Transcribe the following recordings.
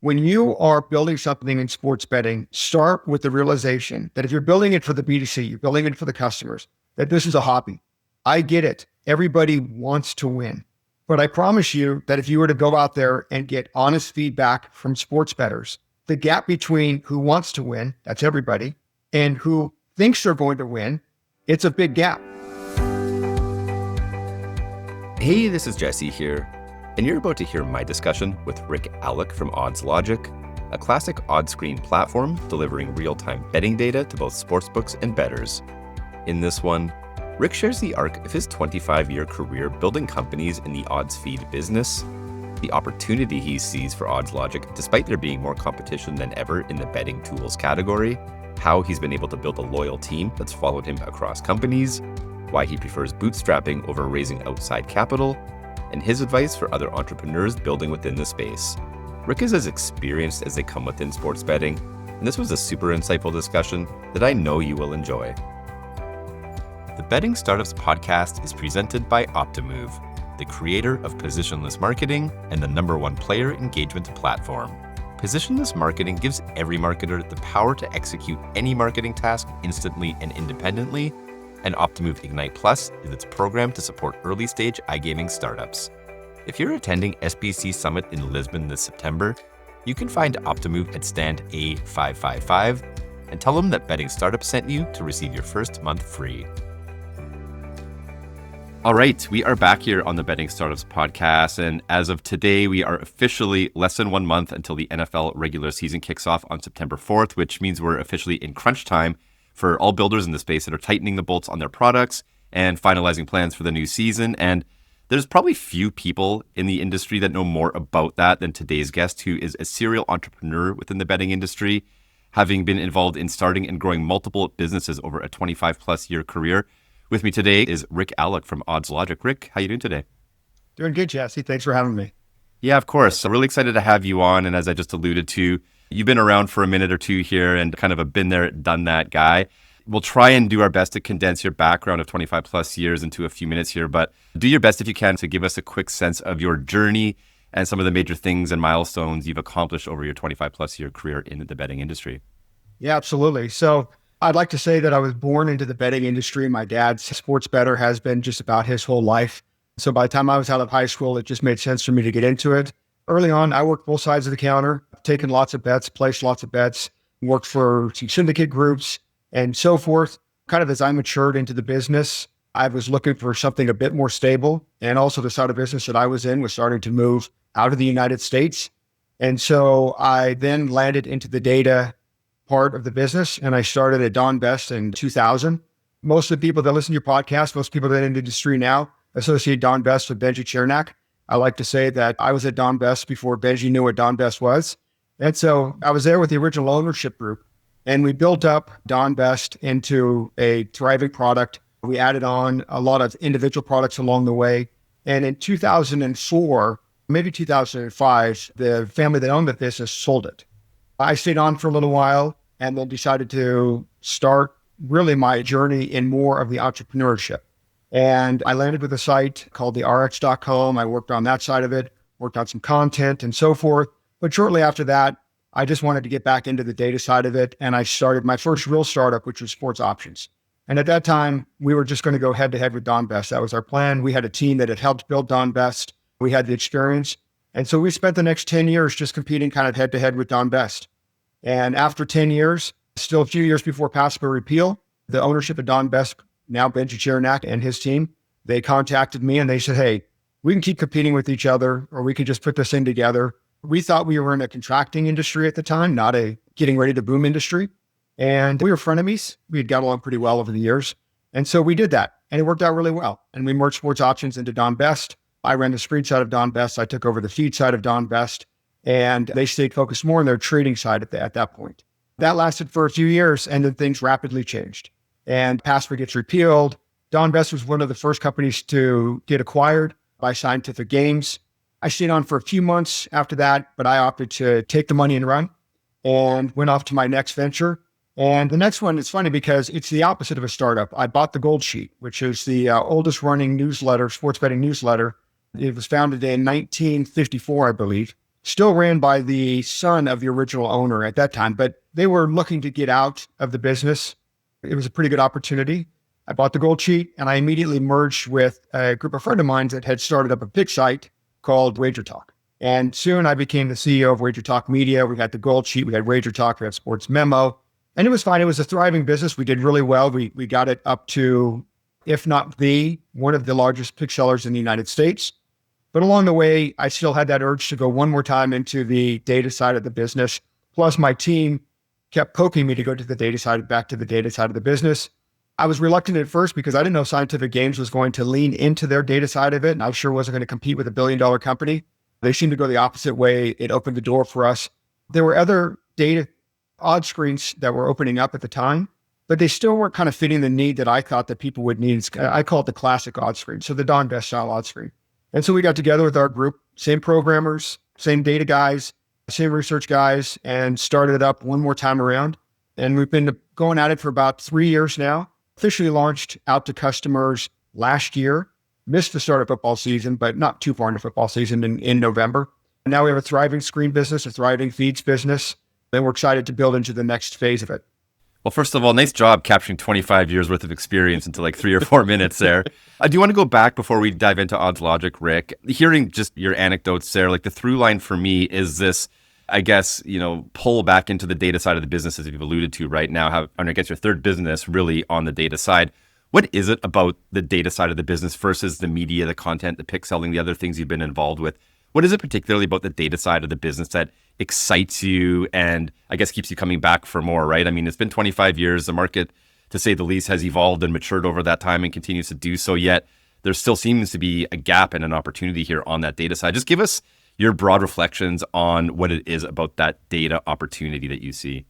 When you are building something in sports betting, start with the realization that if you're building it for the B2C, you're building it for the customers, that this is a hobby. I get it. Everybody wants to win. But I promise you that if you were to go out there and get honest feedback from sports bettors, the gap between who wants to win, that's everybody, and who thinks they're going to win, it's a big gap. Hey, this is Jesse here, and you're about to hear my discussion with Rick Allec from OddsLogic, a classic odds screen platform delivering real-time betting data to both sportsbooks and bettors. In this one, Rick shares the arc of his 25-year career building companies in the odds feed business, the opportunity he sees for OddsLogic despite there being more competition than ever in the betting tools category, how he's been able to build a loyal team that's followed him across companies, why he prefers bootstrapping over raising outside capital, and his advice for other entrepreneurs building within the space. Rick is as experienced as they come within sports betting, and this was a super insightful discussion that I know you will enjoy. The Betting Startups podcast is presented by Optimove, the creator of positionless marketing and the #1 player engagement platform. Positionless marketing gives every marketer the power to execute any marketing task instantly and independently, and Optimove Ignite Plus is its program to support early-stage iGaming startups. If you're attending SBC Summit in Lisbon this September, you can find Optimove at stand A555 and tell them that Betting Startups sent you to receive your first month free. All right, we are back here on the Betting Startups podcast, and as of today, we are officially less than 1 month until the NFL regular season kicks off on September 4th, which means we're officially in crunch time for all builders in the space that are tightening the bolts on their products and finalizing plans for the new season. And there's probably few people in the industry that know more about that than today's guest, who is a serial entrepreneur within the betting industry, having been involved in starting and growing multiple businesses over a 25-plus year career. With me today is Rick Allec from OddsLogic. Rick, how you doing today? Doing good, Jesse. Thanks for having me. Yeah, of course. I'm really excited to have you on. And as I just alluded to, you've been around for a minute or two here and kind of a been there, done that guy. We'll try and do our best to condense your background of 25 plus years into a few minutes here, but do your best if you can to give us a quick sense of your journey and some of the major things and milestones you've accomplished over your 25 plus year career in the betting industry. Yeah, absolutely. So I'd like to say that I was born into the betting industry. My dad's a sports bettor, has been just about his whole life. So by the time I was out of high school, it just made sense for me to get into it. Early on, I worked both sides of the counter, taken lots of bets, placed lots of bets, worked for syndicate groups and so forth. Kind of as I matured into the business, I was looking for something a bit more stable. And also the side of business that I was in was starting to move out of the United States. And so I then landed into the data part of the business, and I started at Don Best in 2000. Most of the people that listen to your podcast, most people that are in the industry now associate Don Best with Benji Chernak. I like to say that I was at Don Best before Benji knew what Don Best was. And so I was there with the original ownership group, and we built up Don Best into a thriving product. We added on a lot of individual products along the way. And in 2004, maybe 2005, the family that owned the business sold it. I stayed on for a little while and then decided to start really my journey in more of the entrepreneurship. And I landed with a site called the rx.com. I worked on that side of it, worked on some content and so forth. But shortly after that, I just wanted to get back into the data side of it. And I started my first real startup, which was Sports Options. And at that time, we were just going to go head to head with Don Best. That was our plan. We had a team that had helped build Don Best. We had the experience. And so we spent the next 10 years just competing kind of head to head with Don Best. And after 10 years, still a few years before PASPA repeal, the ownership of Don Best, now Benji Chernak and his team, they contacted me and they said, hey, we can keep competing with each other, or we could just put this thing together. We thought we were in a contracting industry at the time, not a getting ready to boom industry. And we were frenemies. We had got along pretty well over the years. And so we did that, and it worked out really well. And we merged Sports Options into Don Best. I ran the screen side of Don Best. I took over the feed side of Don Best. And they stayed focused more on their trading side at that point. That lasted for a few years, and then things rapidly changed. And PASPA gets repealed. Don Best was one of the first companies to get acquired by Scientific Games. I stayed on for a few months after that, but I opted to take the money and run and went off to my next venture. And the next one is funny because it's the opposite of a startup. I bought the Gold Sheet, which is the oldest running newsletter, sports betting newsletter. It was founded in 1954, I believe. still ran by the son of the original owner at that time, but they were looking to get out of the business. It was a pretty good opportunity. I bought the gold sheet and I immediately merged with a group of friends of mine that had started up a pick site called Wager Talk. And soon I became the CEO of Wager Talk Media. We had the gold sheet, we had Wager Talk, we had Sports Memo, and it was fine. It was a thriving business. We did really well. We got it up to, if not one of the largest pick sellers in the United States. But along the way, I still had that urge to go one more time into the data side of the business. Plus my team kept poking me to go to the data side, back to the data side of the business. I was reluctant at first because I didn't know Scientific Games was going to lean into their data side of it. And I sure wasn't going to compete with a $1 billion company. They seemed to go the opposite way. It opened the door for us. There were other data odds screens that were opening up at the time, but they still weren't kind of fitting the need that I thought that people would need. I call it the classic odds screen. So the Don Best style odds screen. And so we got together with our group, same programmers, same data guys, same research guys, and started it up one more time around. And we've been going at it for about 3 years now. Officially launched out to customers last year, missed the start of football season, but not too far into football season in November. And now we have a thriving screen business, a thriving feeds business, and we're excited to build into the next phase of it. Well, first of all, nice job capturing 25 years worth of experience into like 3 or 4 minutes there. I do want to go back before we dive into OddsLogic, Rick. Hearing just your anecdotes there, like the through line for me is this, I guess, pull back into the data side of the business, as you've alluded to right now, and I guess your third business really on the data side. What is it about the data side of the business versus the media, the content, the pick selling, the other things you've been involved with? What is it particularly about the data side of the business that excites you and I guess keeps you coming back for more, right? I mean, it's been 25 years. The market, to say the least, has evolved and matured over that time and continues to do so. Yet there still seems to be a gap and an opportunity here on that data side. Just give us your broad reflections on what it is about that data opportunity that you see.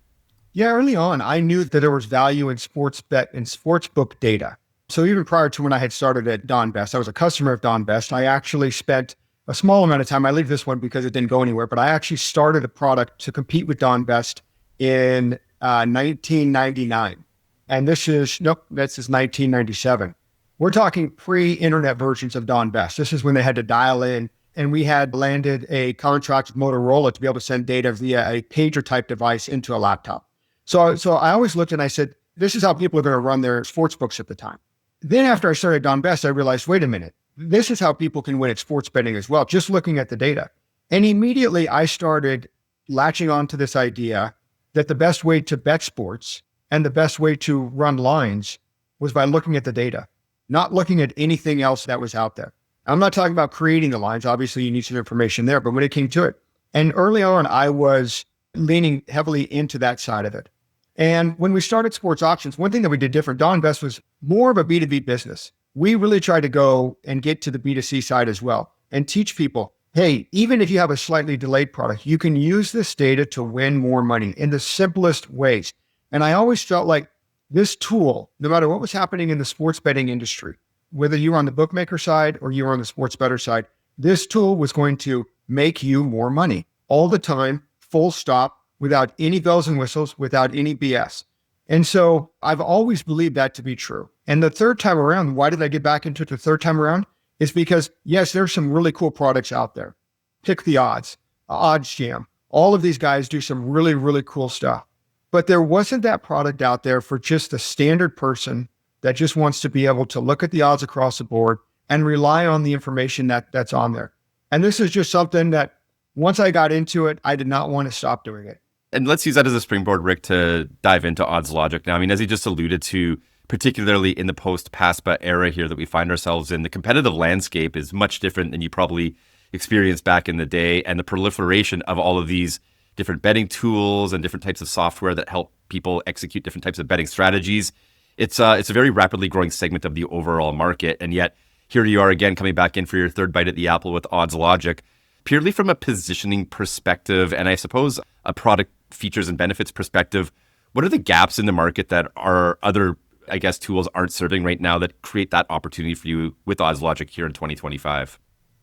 Yeah, early on, I knew that there was value in sports bet and sportsbook data. So even prior to when I had started at Don Best, I was a customer of Don Best. I actually spent a small amount of time. I leave this one because it didn't go anywhere, but I actually started a product to compete with Don Best in 1999. And this is 1997. We're talking pre-internet versions of Don Best. This is when they had to dial in, and we had landed a contract with Motorola to be able to send data via a pager type device into a laptop. So I always looked and I said, this is how people are going to run their sports books at the time. Then after I started Don Best, I realized, wait a minute, this is how people can win at sports betting as well, just looking at the data. And immediately I started latching on to this idea that the best way to bet sports and the best way to run lines was by looking at the data, not looking at anything else that was out there. I'm not talking about creating the lines. Obviously, you need some information there, but when it came to it, and early on, I was leaning heavily into that side of it. And when we started Sports Options, one thing that we did different, Don Best was more of a B2B business. We really tried to go and get to the B2C side as well and teach people, hey, even if you have a slightly delayed product, you can use this data to win more money in the simplest ways. And I always felt like this tool, no matter what was happening in the sports betting industry, whether you were on the bookmaker side or you were on the sports bettor side, this tool was going to make you more money all the time, full stop, without any bells and whistles, without any BS. And so I've always believed that to be true. And the third time around, why did I get back into it the third time around? Is because, yes, there's some really cool products out there. Pick the Odds, Odds Jam. All of these guys do some really, really cool stuff. But there wasn't that product out there for just the standard person that just wants to be able to look at the odds across the board and rely on the information that's on there. And this is just something that once I got into it, I did not want to stop doing it. And let's use that as a springboard, Rick, to dive into OddsLogic now. I mean, as you just alluded to, particularly in the post-PASPA era here that we find ourselves in, the competitive landscape is much different than you probably experienced back in the day. And the proliferation of all of these different betting tools and different types of software that help people execute different types of betting strategies, it's a very rapidly growing segment of the overall market. And yet here you are again coming back in for your third bite at the apple with OddsLogic, purely from a positioning perspective, and I suppose a product features and benefits perspective. What are the gaps in the market that our other, I guess, tools aren't serving right now that create that opportunity for you with OddsLogic here in 2025?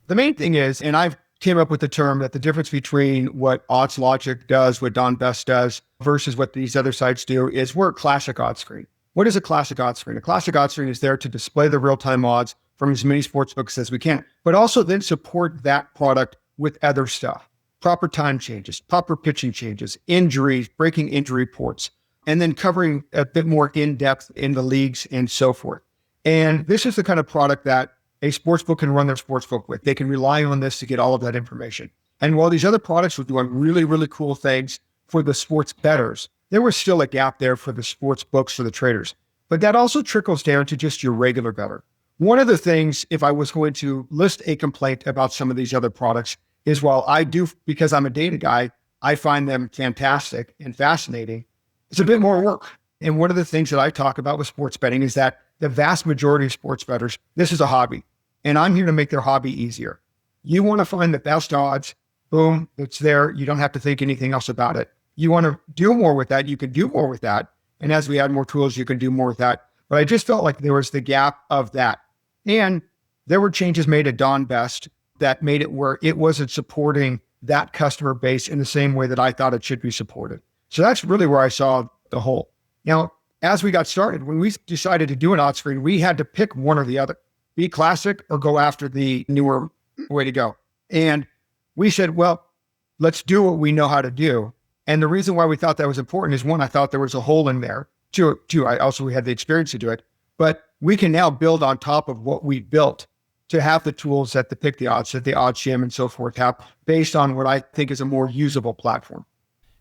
The main thing is, and I've came up with the term that the difference between what OddsLogic does, what Don Best does, versus what these other sites do is we're a classic odds screen. What is a classic odds screen? A classic odds screen is there to display the real-time odds from as many sports books as we can, but also then support that product with other stuff. proper time changes, proper pitching changes, injuries, breaking injury reports, and then covering a bit more in depth in the leagues and so forth. And this is the kind of product that a sportsbook can run their sportsbook with. They can rely on this to get all of that information. And while these other products were doing really, really cool things for the sports bettors, there was still a gap there for the sports books, for the traders. But that also trickles down to just your regular bettor. One of the things, if I was going to list a complaint about some of these other products, is while I do, because I'm a data guy, I find them fantastic and fascinating, it's a bit more work. And one of the things that I talk about with sports betting is that the vast majority of sports bettors, this is a hobby. And I'm here to make their hobby easier. You want to find the best odds, boom, it's there. You don't have to think anything else about it. You want to do more with that, you can do more with that. And as we add more tools, you can do more with that. But I just felt like there was the gap of that. And there were changes made at Don Best that made it where it wasn't supporting that customer base in the same way that I thought it should be supported. So that's really where I saw the hole. Now, as we got started, when we decided to do an odds screen, we had to pick one or the other, be classic or go after the newer way to go. And we said, well, let's do what we know how to do. And the reason why we thought that was important is, one, I thought there was a hole in there. Two, we had the experience to do it. But we can now build on top of what we built to have the tools that the pick the odds, that the odds gym and so forth have, based on what I think is a more usable platform.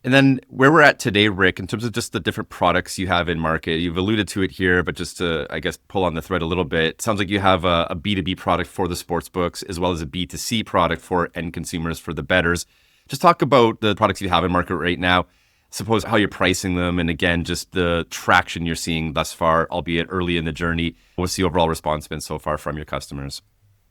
And then where we're at today, Rick, in terms of just the different products you have in market, you've alluded to it here, but just to, I guess, pull on the thread a little bit, it sounds like you have a B2B product for the sports books, as well as a B2C product for end consumers, for the bettors. Just talk about the products you have in market right now, suppose how you're pricing them, and again, just the traction you're seeing thus far, albeit early in the journey. What's the overall response been so far from your customers?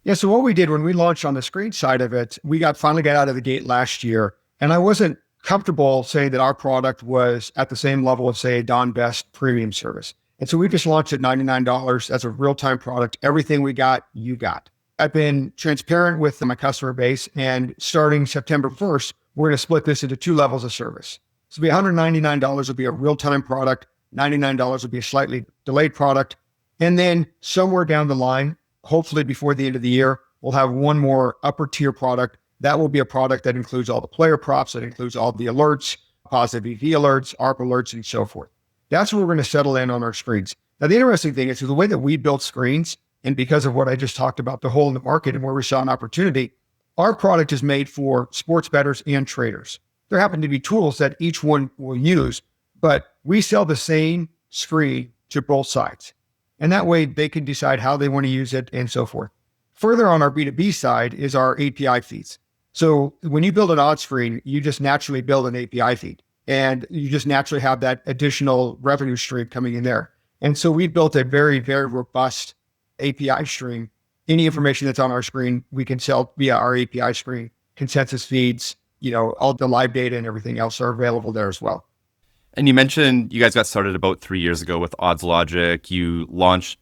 Yeah, so what we did when we launched on the screen side of it, we finally got out of the gate last year, and I wasn't comfortable saying that our product was at the same level of, say, a Don Best premium service. And so we just launched at $99 as a real-time product. Everything we got, you got. I've been transparent with my customer base, and starting September 1st, we're going to split this into 2 levels of service. So it'll be $199 will be a real-time product, $99 will be a slightly delayed product, and then somewhere down the line, hopefully before the end of the year, we'll have one more upper tier product. That will be a product that includes all the player props, that includes all the alerts, positive EV alerts, ARP alerts, and so forth. That's where we're going to settle in on our screens. Now, the interesting thing is the way that we build screens, and because of what I just talked about, the hole in the market and where we saw an opportunity, our product is made for sports bettors and traders. There happen to be tools that each one will use, but we sell the same screen to both sides. And that way they can decide how they want to use it and so forth. Further on our B2B side is our API feeds. So when you build an odds screen, you just naturally build an API feed, and you just naturally have that additional revenue stream coming in there. And so we built a very, very robust API stream. Any information that's on our screen, we can sell via our API screen. Consensus feeds, all the live data and everything else are available there as well. And you mentioned you guys got started about 3 years ago with OddsLogic. You launched,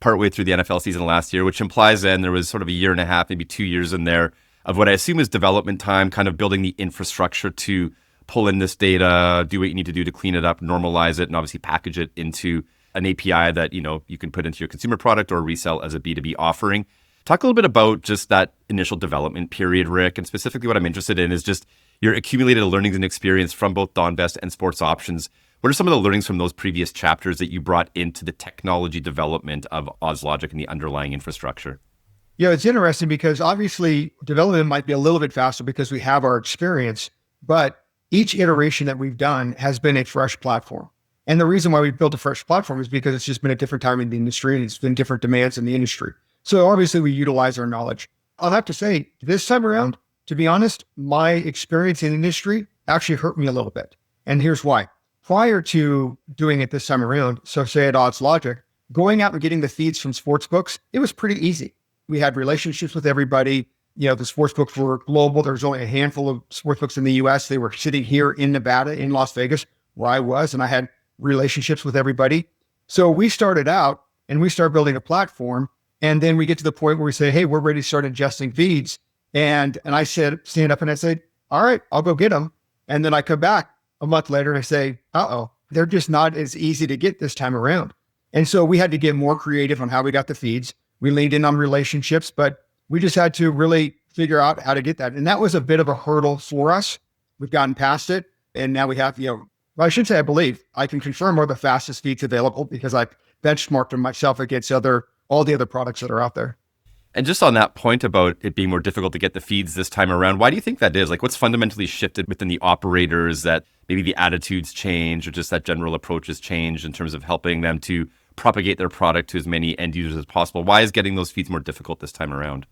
partway through the NFL season last year, which implies then there was sort of a year and a half, maybe 2 years in there of what I assume is development time, kind of building the infrastructure to pull in this data, do what you need to do to clean it up, normalize it, and obviously package it into an API that, you can put into your consumer product or resell as a B2B offering. Talk a little bit about just that initial development period, Rick, and specifically what I'm interested in is just your accumulated learnings and experience from both Don Best and Sports Options. What are some of the learnings from those previous chapters that you brought into the technology development of OddsLogic and the underlying infrastructure? Yeah, it's interesting because obviously development might be a little bit faster because we have our experience, but each iteration that we've done has been a fresh platform. And the reason why we built a fresh platform is because it's just been a different time in the industry and it's been different demands in the industry. So obviously we utilize our knowledge. I'll have to say this time around, to be honest, my experience in the industry actually hurt me a little bit. And here's why. Prior to doing it this time around, so say at OddsLogic, going out and getting the feeds from sportsbooks, it was pretty easy. We had relationships with everybody. The sportsbooks were global. There was only a handful of sportsbooks in the US. They were sitting here in Nevada, in Las Vegas, where I was, and I had relationships with everybody. So we started out and we started building a platform. And then we get to the point where we say, hey, we're ready to start ingesting feeds. And I stand up and I say, all right, I'll go get them. And then I come back a month later and I say, they're just not as easy to get this time around. And so we had to get more creative on how we got the feeds. We leaned in on relationships, but we just had to really figure out how to get that. And that was a bit of a hurdle for us. We've gotten past it. And now we have, well, I should say, I believe I can confirm we're the fastest feeds available because I've benchmarked them myself against all the other products that are out there. And just on that point about it being more difficult to get the feeds this time around, why do you think that is? Like, what's fundamentally shifted within the operators that maybe the attitudes change or just that general approach has changed in terms of helping them to propagate their product to as many end users as possible? Why is getting those feeds more difficult this time around?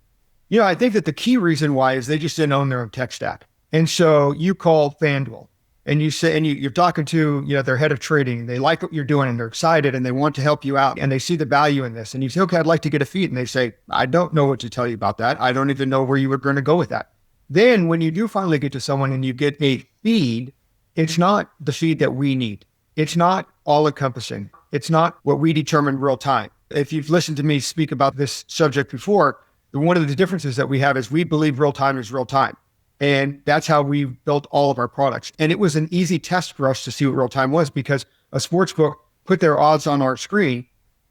I think that the key reason why is they just didn't own their own tech stack. And so you call FanDuel and you say, and you're talking to, their head of trading. They like what you're doing and they're excited and they want to help you out and they see the value in this. And you say, okay, I'd like to get a feed. And they say, I don't know what to tell you about that. I don't even know where you were going to go with that. Then when you do finally get to someone and you get a feed, it's not the feed that we need. It's not all encompassing. It's not what we determine real time. If you've listened to me speak about this subject before, one of the differences that we have is we believe real time is real time. And that's how we built all of our products. And it was an easy test for us to see what real time was because a sportsbook put their odds on our screen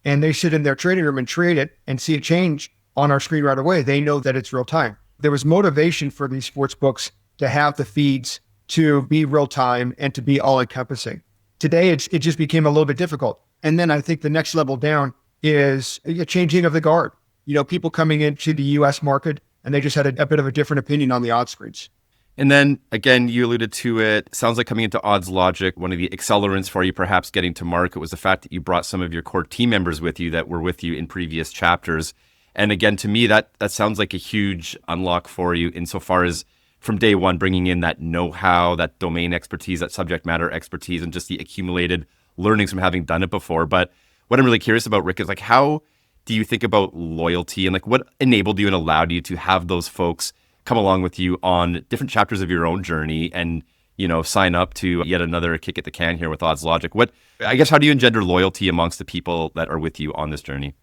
and they sit in their trading room and trade it and see a change on our screen right away. They know that it's real time. There was motivation for these sportsbooks to have the feeds to be real time and to be all encompassing. Today, it just became a little bit difficult. And then I think the next level down is a changing of the guard. People coming into the US market and they just had a bit of a different opinion on the odds screens. And then again, you alluded to it. Sounds like coming into OddsLogic, one of the accelerants for you perhaps getting to market was the fact that you brought some of your core team members with you that were with you in previous chapters. And again, to me, that sounds like a huge unlock for you insofar as from day one, bringing in that know-how, that domain expertise, that subject matter expertise, and just the accumulated learnings from having done it before. But what I'm really curious about, Rick, is like, how do you think about loyalty and like what enabled you and allowed you to have those folks come along with you on different chapters of your own journey and, sign up to yet another kick at the can here with OddsLogic? How do you engender loyalty amongst the people that are with you on this journey?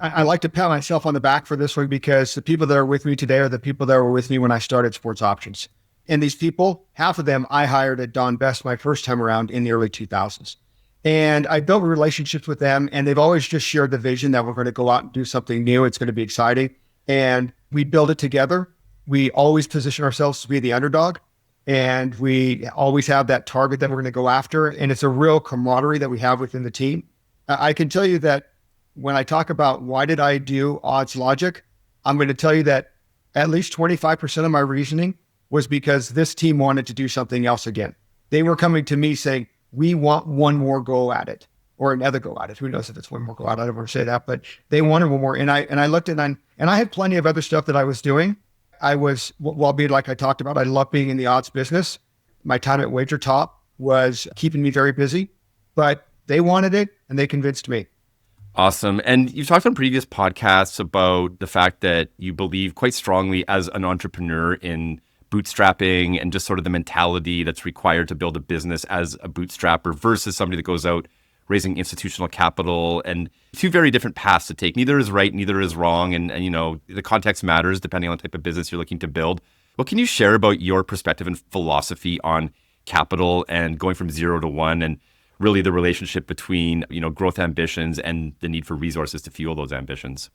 I like to pat myself on the back for this one because the people that are with me today are the people that were with me when I started Sports Options. And these people, half of them I hired at Don Best my first time around in the early 2000s. And I built relationships with them and they've always just shared the vision that we're going to go out and do something new. It's going to be exciting. And we build it together. We always position ourselves to be the underdog and we always have that target that we're going to go after. And it's a real camaraderie that we have within the team. I can tell you that when I talk about why did I do OddsLogic, I'm going to tell you that at least 25% of my reasoning was because this team wanted to do something else again. They were coming to me saying, we want one more go at it or another go at it. Who knows if it's one more go at it? I don't want to say that, but they wanted one more. And I looked at it and I had plenty of other stuff that I was doing. I was, like I talked about, I love being in the odds business. My time at WagerTop was keeping me very busy, but they wanted it and they convinced me. Awesome. And you've talked on previous podcasts about the fact that you believe quite strongly as an entrepreneur in bootstrapping and just sort of the mentality that's required to build a business as a bootstrapper versus somebody that goes out raising institutional capital, and two very different paths to take. Neither is right, neither is wrong. And the context matters depending on the type of business you're looking to build. What can you share about your perspective and philosophy on capital and going from 0 to 1 and really the relationship between, growth ambitions and the need for resources to fuel those ambitions?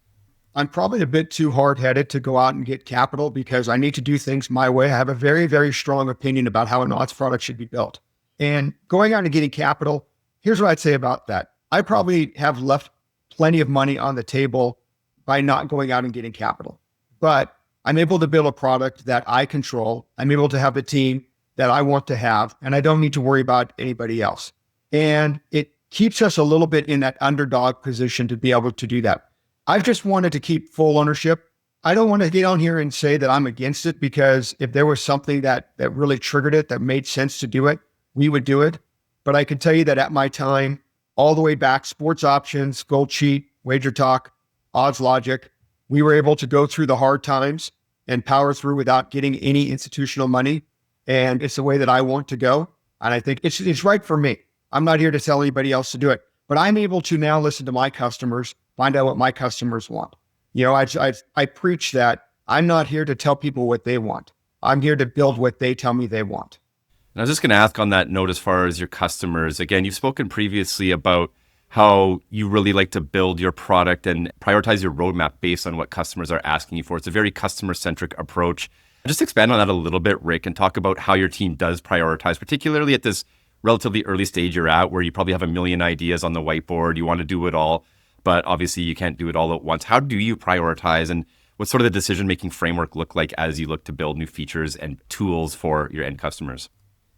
I'm probably a bit too hard-headed to go out and get capital because I need to do things my way. I have a very, very strong opinion about how an odds product should be built. And going out and getting capital, here's what I'd say about that. I probably have left plenty of money on the table by not going out and getting capital. But I'm able to build a product that I control. I'm able to have the team that I want to have, and I don't need to worry about anybody else. And it keeps us a little bit in that underdog position to be able to do that. I've just wanted to keep full ownership. I don't want to get on here and say that I'm against it because if there was something that really triggered it, that made sense to do it, we would do it. But I can tell you that at my time, all the way back, Sports Options, Gold Sheet, Wager Talk, OddsLogic, we were able to go through the hard times and power through without getting any institutional money. And it's the way that I want to go. And I think it's right for me. I'm not here to tell anybody else to do it, but I'm able to now listen to my customers, find out what my customers want. I preach that I'm not here to tell people what they want. I'm here to build what they tell me they want. And I was just going to ask on that note, as far as your customers, again, you've spoken previously about how you really like to build your product and prioritize your roadmap based on what customers are asking you for. It's a very customer-centric approach. Just expand on that a little bit, Rick, and talk about how your team does prioritize, particularly at this relatively early stage you're at, where you probably have a million ideas on the whiteboard. You want to do it all, but obviously you can't do it all at once. How do you prioritize, and what sort of the decision-making framework look like as you look to build new features and tools for your end customers?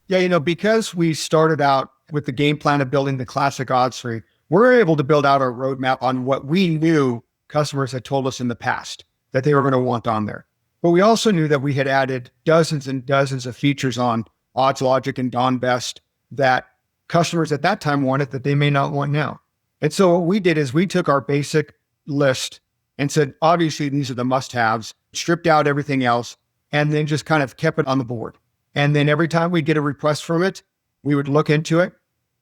Yeah, because we started out with the game plan of building the classic odds tree, we're able to build out our roadmap on what we knew customers had told us in the past that they were going to want on there. But we also knew that we had added dozens and dozens of features on OddsLogic and Don Best that customers at that time wanted that they may not want now. And so what we did is we took our basic list and said, obviously, these are the must-haves, stripped out everything else, and then just kind of kept it on the board. And then every time we get a request from it, we would look into it.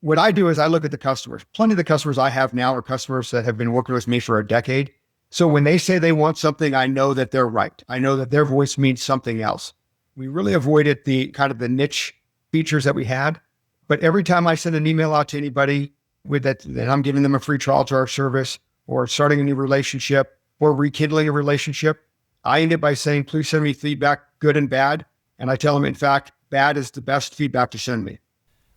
What I do is I look at the customers. Plenty of the customers I have now are customers that have been working with me for a decade. So when they say they want something, I know that they're right. I know that their voice means something else. We really avoided the kind of the niche features that we had. But every time I send an email out to anybody with that I'm giving them a free trial to our service, or starting a new relationship, or rekindling a relationship, I end it by saying, please send me feedback, good and bad. And I tell them, in fact, bad is the best feedback to send me.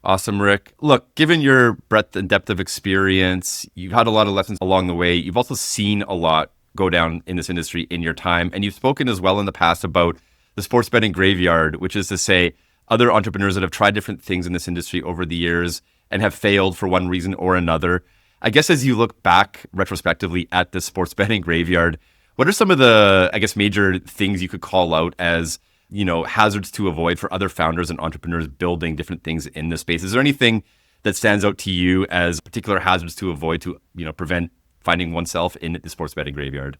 Awesome, Rick. Look, given your breadth and depth of experience, you've had a lot of lessons along the way. You've also seen a lot go down in this industry in your time. And you've spoken as well in the past about the sports betting graveyard, which is to say other entrepreneurs that have tried different things in this industry over the years and have failed for one reason or another. I guess as you look back retrospectively at the sports betting graveyard, what are some of the, major things you could call out as hazards to avoid for other founders and entrepreneurs building different things in this space? Is there anything that stands out to you as particular hazards to avoid to, prevent finding oneself in the sports betting graveyard?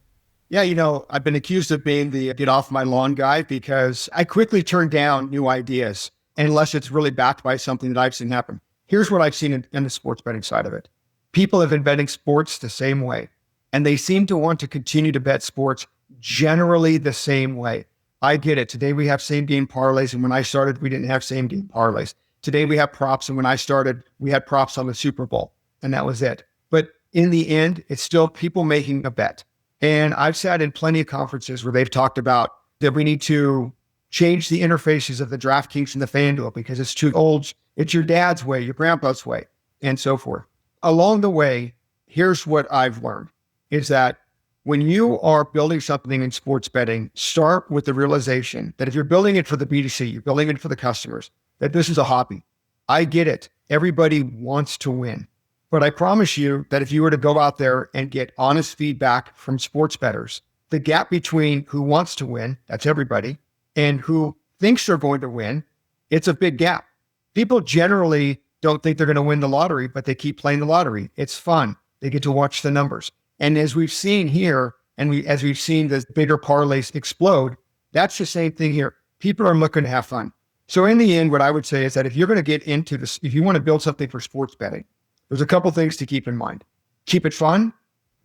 Yeah, I've been accused of being the get off my lawn guy because I quickly turn down new ideas unless it's really backed by something that I've seen happen. Here's what I've seen in the sports betting side of it. People have been betting sports the same way, and they seem to want to continue to bet sports generally the same way. I get it. Today we have same game parlays. And when I started, we didn't have same game parlays. Today we have props. And when I started, we had props on the Super Bowl, and that was it. But in the end, it's still people making a bet. And I've sat in plenty of conferences where they've talked about that we need to change the interfaces of the DraftKings and the FanDuel because it's too old. It's your dad's way, your grandpa's way, and so forth. Along the way, here's what I've learned is that when you are building something in sports betting, start with the realization that if you're building it for the B2C, you're building it for the customers, that this is a hobby. I get it. Everybody wants to win. But I promise you that if you were to go out there and get honest feedback from sports bettors, the gap between who wants to win, that's everybody, and who thinks they're going to win, it's a big gap. People generally don't think they're going to win the lottery, but they keep playing the lottery. It's fun. They get to watch the numbers. And as we've seen here, as we've seen the bigger parlays explode, that's the same thing here. People are looking to have fun. So in the end, what I would say is that if you're going to get into this, if you want to build something for sports betting, there's a couple things to keep in mind. Keep it fun.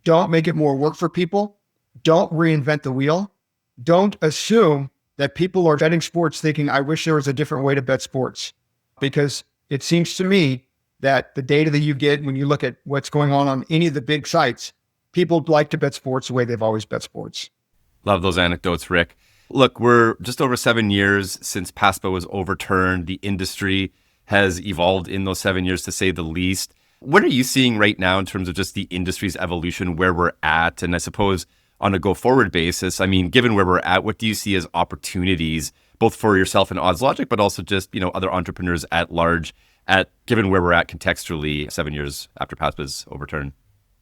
Don't make it more work for people. Don't reinvent the wheel. Don't assume that people are betting sports thinking, I wish there was a different way to bet sports. Because it seems to me that the data that you get when you look at what's going on any of the big sites, people like to bet sports the way they've always bet sports. Love those anecdotes, Rick. Look, we're just over 7 years since PASPA was overturned. The industry has evolved in those 7 years, to say the least. What are you seeing right now in terms of just the industry's evolution, where we're at? And I suppose on a go-forward basis, given where we're at, what do you see as opportunities, both for yourself and OddsLogic, but also just, other entrepreneurs at large, given where we're at contextually 7 years after PASPA's overturned?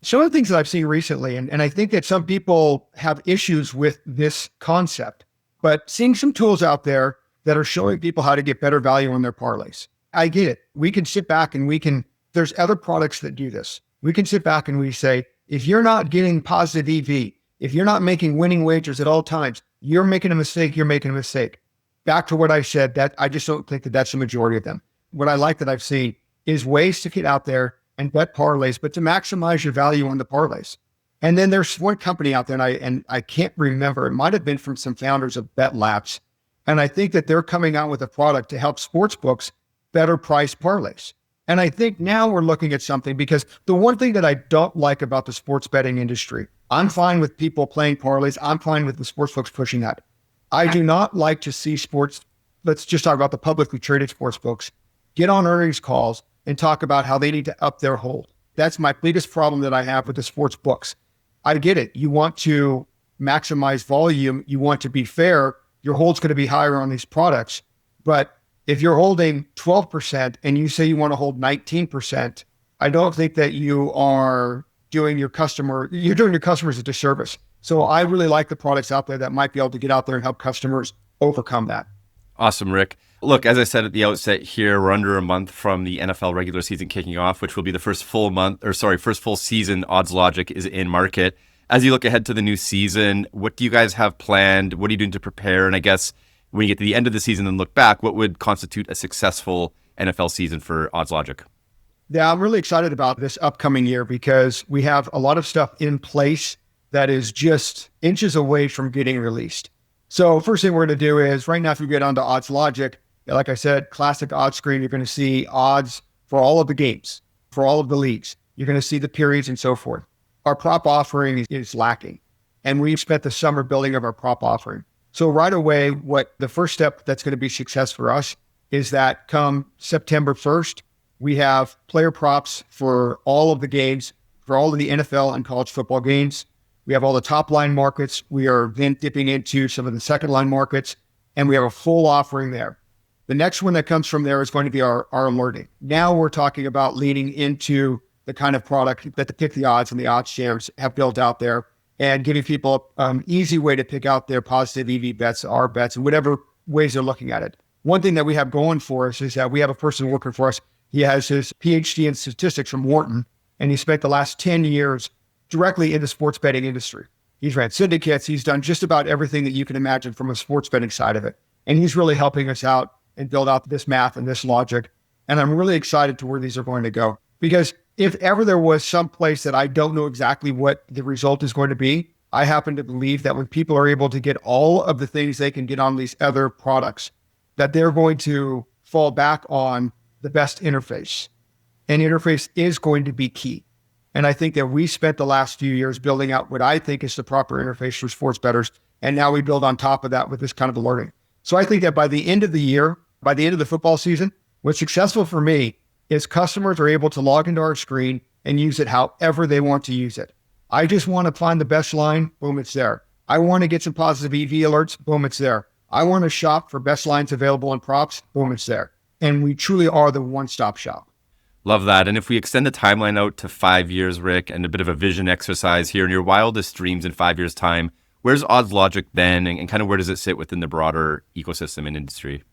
Some of the things that I've seen recently, and I think that some people have issues with this concept, but seeing some tools out there that are showing people how to get better value on their parlays. I get it. We can sit back and there's other products that do this. We can sit back and we say, if you're not getting positive EV, if you're not making winning wagers at all times, you're making a mistake, Back to what I said, that I just don't think that that's the majority of them. What I like that I've seen is ways to get out there and bet parlays, but to maximize your value on the parlays. And then there's one company out there, and I can't remember, it might've been from some founders of Bet Labs. And I think that they're coming out with a product to help sportsbooks better price parlays. And I think now we're looking at something, because the one thing that I don't like about the sports betting industry, I'm fine with people playing parlays. I'm fine with the sports books pushing that. I do not like to see sports. Let's just talk about the publicly traded sports books, get on earnings calls and talk about how they need to up their hold. That's my biggest problem that I have with the sports books. I get it. You want to maximize volume. You want to be fair. Your hold's going to be higher on these products. But if you're holding 12% and you say you want to hold 19%, I don't think that you're doing your customers a disservice. So I really like the products out there that might be able to get out there and help customers overcome that. Awesome, Rick. Look, as I said at the outset here, we're under a month from the NFL regular season kicking off, which will be the first full season OddsLogic is in market. As you look ahead to the new season, what do you guys have planned? What are you doing to prepare? And I guess when you get to the end of the season and look back, what would constitute a successful NFL season for OddsLogic? Yeah, I'm really excited about this upcoming year because we have a lot of stuff in place that is just inches away from getting released. So first thing we're going to do is, right now, if you get onto OddsLogic, like I said, classic odds screen, you're going to see odds for all of the games, for all of the leagues. You're going to see the periods and so forth. Our prop offering is lacking, and we've spent the summer building up our prop offering. So right away, what the first step that's going to be success for us is that come September 1st, we have player props for all of the games, for all of the NFL and college football games. We have all the top line markets. We are then dipping into some of the second line markets, and we have a full offering there. The next one that comes from there is going to be our alerting. Now we're talking about leaning into the kind of product that the Pick the Odds and the Odds Jams have built out there, and giving people an easy way to pick out their positive EV bets, R bets, and whatever ways they're looking at it. One thing that we have going for us is that we have a person working for us. He has his PhD in statistics from Wharton, and he spent the last 10 years directly in the sports betting industry. He's ran syndicates. He's done just about everything that you can imagine from a sports betting side of it. And he's really helping us out and build out this math and this logic. And I'm really excited to where these are going to go. Because if ever there was some place that I don't know exactly what the result is going to be, I happen to believe that when people are able to get all of the things they can get on these other products, that they're going to fall back on the best interface. And interface is going to be key. And I think that we spent the last few years building out what I think is the proper interface for sports bettors. And now we build on top of that with this kind of alerting. So I think that by the end of the year, by the end of the football season, what's successful for me is customers are able to log into our screen and use it however they want to use it. I just want to find the best line, boom, it's there. I want to get some positive EV alerts, boom, it's there. I want to shop for best lines available in props, boom, it's there. And we truly are the one-stop shop. Love that. And if we extend the timeline out to 5 years, Rick, and a bit of a vision exercise here, in your wildest dreams in 5 years' time, where's OddsLogic then, and kind of where does it sit within the broader ecosystem and industry?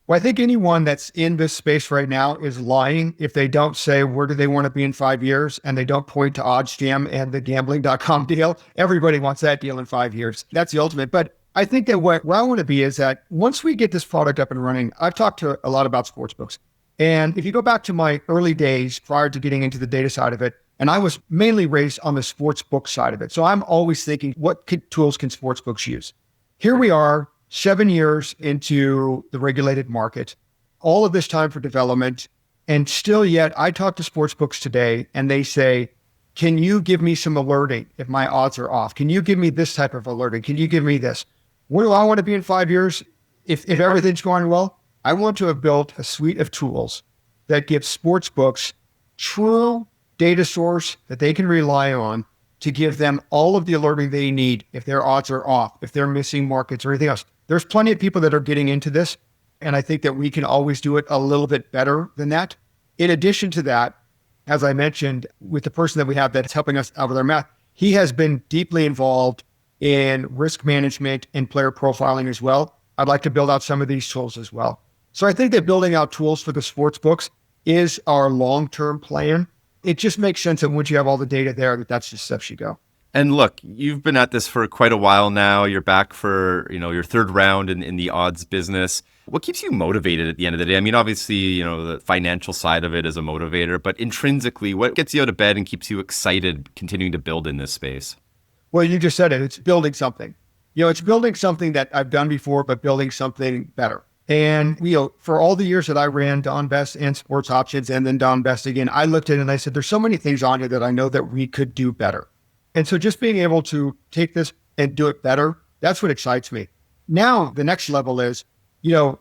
Well, I think anyone that's in this space right now is lying if they don't say where do they want to be in 5 years, and they don't point to OddsJam and the gambling.com deal. Everybody wants that deal in 5 years. That's the ultimate. But I think that where I want to be is that once we get this product up and running, I've talked to a lot about sportsbooks. And if you go back to my early days prior to getting into the data side of it, and I was mainly raised on the sportsbook side of it. So I'm always thinking, what tools can sportsbooks use? Here we are, 7 years into the regulated market, all of this time for development. And still yet, I talk to sportsbooks today and they say, can you give me some alerting if my odds are off? Can you give me this type of alerting? Can you give me this? Where do I want to be in 5 years? If everything's going well, I want to have built a suite of tools that give sportsbooks true data source that they can rely on to give them all of the alerting they need if their odds are off, if they're missing markets or anything else. There's plenty of people that are getting into this, and I think that we can always do it a little bit better than that. In addition to that, as I mentioned, with the person that we have that's helping us out with our math, he has been deeply involved in risk management and player profiling as well. I'd like to build out some of these tools as well. So I think that building out tools for the sports books is our long-term plan. It just makes sense that once you have all the data there, that's the steps you go. And look, you've been at this for quite a while now. You're back for, your third round in the odds business. What keeps you motivated at the end of the day? I mean, obviously, the financial side of it is a motivator, but intrinsically, what gets you out of bed and keeps you excited continuing to build in this space? Well, you just said it. It's building something. It's building something that I've done before, but building something better. And for all the years that I ran Don Best and Sports Options and then Don Best again, I looked at it and I said, there's so many things on here that I know that we could do better. And so just being able to take this and do it better, that's what excites me. Now, the next level is,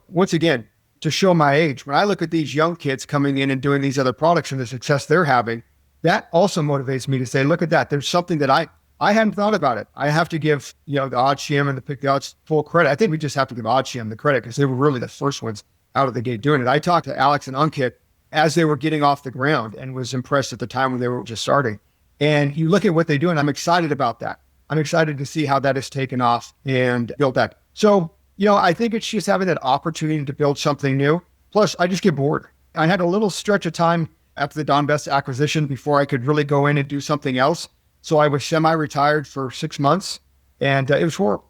once again, to show my age, when I look at these young kids coming in and doing these other products and the success they're having, that also motivates me to say, look at that. There's something that I hadn't thought about it. I have to give, the OddsSham and the Pick the Odds full credit. I think we just have to give OddsSham the credit because they were really the first ones out of the gate doing it. I talked to Alex and Unkit as they were getting off the ground and was impressed at the time when they were just starting. And you look at what they do, and I'm excited about that. I'm excited to see how that has taken off and built that. So, I think it's just having that opportunity to build something new. Plus, I just get bored. I had a little stretch of time after the Don Best acquisition before I could really go in and do something else. So I was semi-retired for 6 months, and it was horrible.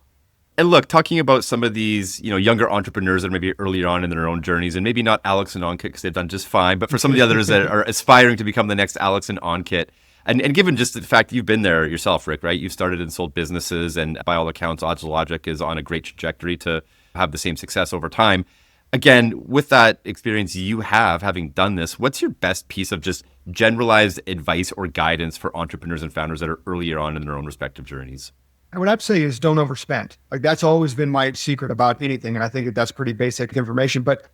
And look, talking about some of these, younger entrepreneurs that are maybe earlier on in their own journeys, and maybe not Alex and Onkit because they've done just fine, but for some of the others that are aspiring to become the next Alex and Onkit, and given just the fact that you've been there yourself, Rick, right? You've started and sold businesses, and by all accounts, OddsLogic is on a great trajectory to have the same success over time. Again, with that experience you have, having done this, what's your best piece of just generalized advice or guidance for entrepreneurs and founders that are earlier on in their own respective journeys? And what I'd say is don't overspend. Like that's always been my secret about anything. And I think that's pretty basic information. But,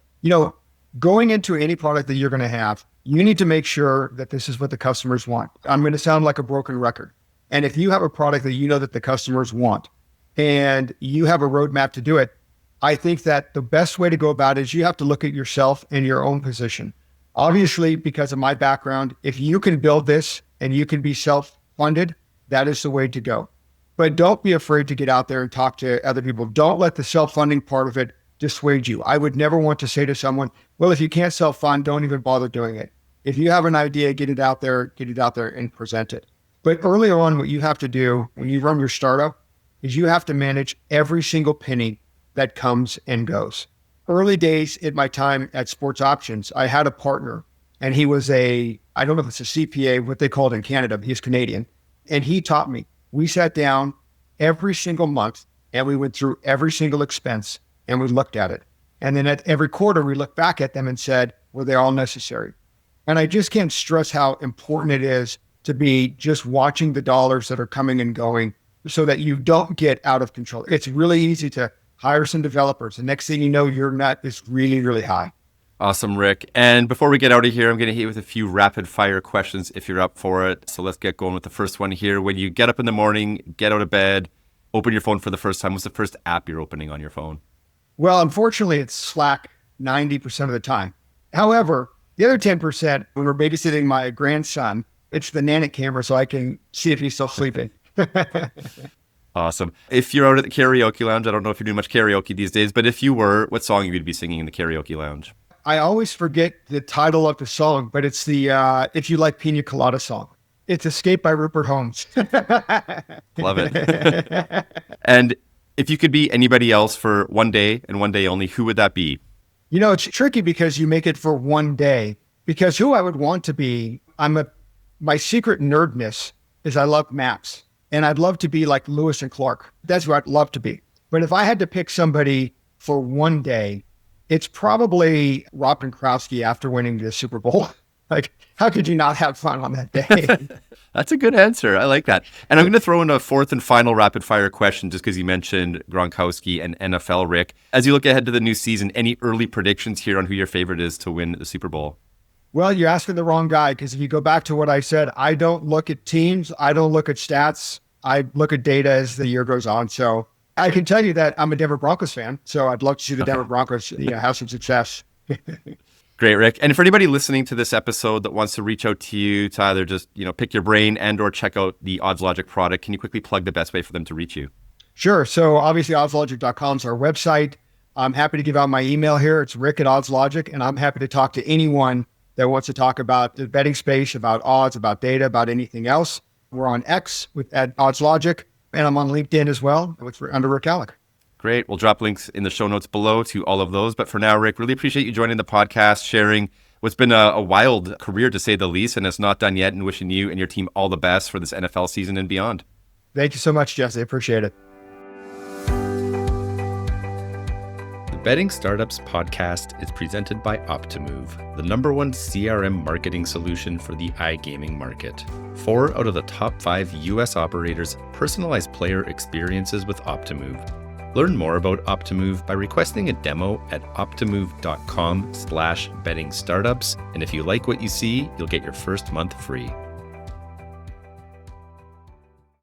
going into any product that you're going to have, you need to make sure that this is what the customers want. I'm going to sound like a broken record. And if you have a product that you know that the customers want and you have a roadmap to do it, I think that the best way to go about it is you have to look at yourself and your own position. Obviously, because of my background, if you can build this and you can be self-funded, that is the way to go. But don't be afraid to get out there and talk to other people. Don't let the self-funding part of it dissuade you. I would never want to say to someone, well, if you can't self-fund, don't even bother doing it. If you have an idea, get it out there and present it. But early on, what you have to do when you run your startup is you have to manage every single penny that comes and goes. Early days in my time at Sports Options, I had a partner and he was I don't know if it's a CPA, what they call it in Canada, he's Canadian. And he taught me, we sat down every single month and we went through every single expense and we looked at it. And then at every quarter, we looked back at them and said, were they all necessary? And I just can't stress how important it is to be just watching the dollars that are coming and going so that you don't get out of control. It's really easy to hire some developers. The next thing you know, your nut is really, really high. Awesome, Rick. And before we get out of here, I'm going to hit you with a few rapid fire questions if you're up for it. So let's get going with the first one here. When you get up in the morning, get out of bed, open your phone for the first time, what's the first app you're opening on your phone? Well, unfortunately, it's Slack 90% of the time. However, the other 10%, when we're babysitting my grandson, it's the Nanit camera so I can see if he's still sleeping. Awesome. If you're out at the karaoke lounge, I don't know if you're doing much karaoke these days, but if you were, what song would you be singing in the karaoke lounge? I always forget the title of the song, but it's the If You Like Pina Colada song. It's Escape by Rupert Holmes. Love it. And if you could be anybody else for one day and one day only, who would that be? It's tricky because you make it for one day. Because who I would want to be, my secret nerdness is I love maps. And I'd love to be like Lewis and Clark. That's who I'd love to be. But if I had to pick somebody for one day, it's probably Rob Gronkowski after winning the Super Bowl. Like, how could you not have fun on that day? That's a good answer. I like that. And I'm going to throw in a fourth and final rapid fire question just because you mentioned Gronkowski and NFL, Rick. As you look ahead to the new season, any early predictions here on who your favorite is to win the Super Bowl? Well, you're asking the wrong guy because if you go back to what I said, I don't look at teams. I don't look at stats. I look at data as the year goes on. So I can tell you that I'm a Denver Broncos fan. So I'd love to see the Denver Broncos have some success. Great, Rick. And for anybody listening to this episode that wants to reach out to you to either just, pick your brain and or check out the OddsLogic product, can you quickly plug the best way for them to reach you? Sure. So obviously oddslogic.com is our website. I'm happy to give out my email here. It's Rick@OddsLogic. And I'm happy to talk to anyone that wants to talk about the betting space, about odds, about data, about anything else. We're on X at OddsLogic, and I'm on LinkedIn as well under Rick Allec. Great. We'll drop links in the show notes below to all of those. But for now, Rick, really appreciate you joining the podcast, sharing what's been a wild career to say the least, and it's not done yet, and wishing you and your team all the best for this NFL season and beyond. Thank you so much, Jesse. I appreciate it. The Betting Startups podcast is presented by Optimove, the #1 CRM marketing solution for the iGaming market. 4 out of the top 5 US operators personalize player experiences with Optimove. Learn more about Optimove by requesting a demo at optimove.com/bettingstartups. And if you like what you see, you'll get your first month free.